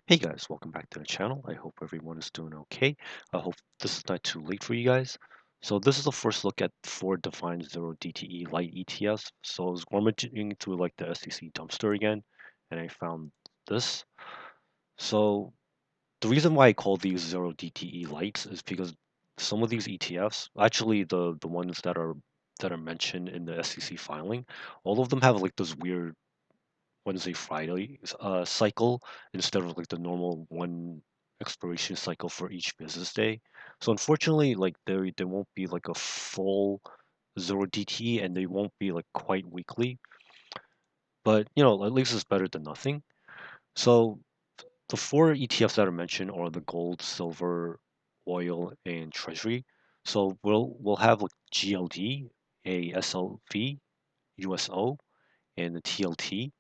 Hey guys, welcome back to the channel. I hope everyone is doing okay. I hope this is not too late for you guys. So this is the first look at 4 defined 0 DTE Lite ETFs. So I was rummaging through like the SEC dumpster again, and I found this. So the reason why I call these 0 DTE Lites is because some of these ETFs, actually the ones that are mentioned in the SEC filing, all of them have like this weird Wednesday, Friday cycle instead of like the normal one expiration cycle for each business day. So unfortunately, like there won't be like a full 0 DTE and they won't be like quite weekly. But at least it's better than nothing. So the 4 ETFs that are mentioned are the gold, silver, oil, and treasury. So we'll have like GLD, a SLV, USO, and the TLT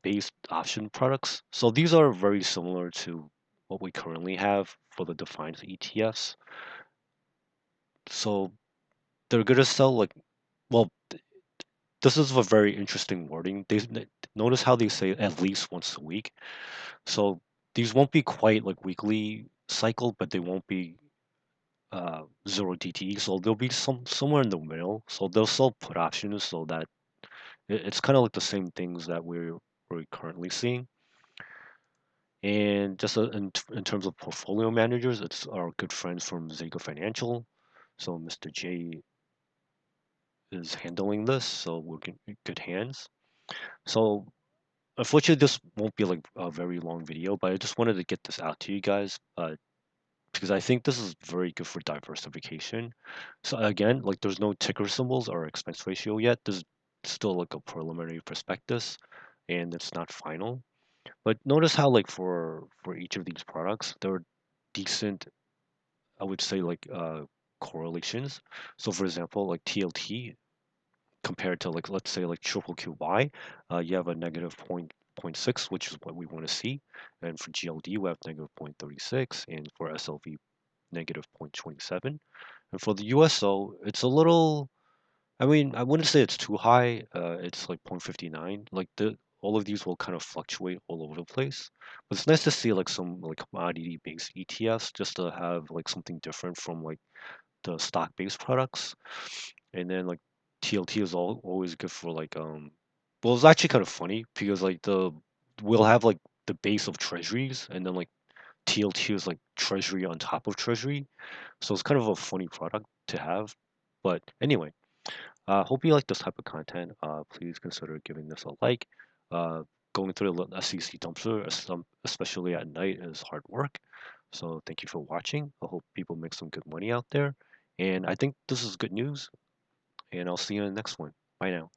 based option products. So these are very similar to what we currently have for the defined ETFs. So they're gonna sell like, well, this is a very interesting wording. Notice how they say at least once a week. So these won't be quite like weekly cycle, but they won't be 0 DTE. So there'll be somewhere in the middle. So they'll sell put options so that it's kind of like the same things that we're currently seeing. And just in terms of portfolio managers, it's our good friends from Zega Financial. So Mr. J is handling this, so we're in good hands. So unfortunately, this won't be like a very long video, but I just wanted to get this out to you guys, because I think this is very good for diversification. So again, like there's no ticker symbols or expense ratio yet. There's still like a preliminary prospectus, and it's not final. But notice how like for each of these products, there are decent, I would say like correlations. So for example, like TLT compared to like let's say like triple QY, you have a negative point six, which is what we want to see. And for GLD, we have negative 0.36, and for SLV, negative 0.27. And for the USO, it's a little, I mean, I wouldn't say it's too high. It's like 0.59. Like the all of these will kind of fluctuate all over the place. But it's nice to see like some like commodity-based ETFs just to have like something different from like the stock-based products. And then like TLT is always good for like well, it's actually kind of funny because like the we'll have like the base of treasuries and then like TLT is like treasury on top of treasury. So it's kind of a funny product to have. But anyway, hope you like this type of content. Please consider giving this a like. Uh, Going through the SEC dumpster, especially at night, is hard work. So thank you for watching. I hope people make some good money out there. And I think this is good news. And I'll see you in the next one. Bye now.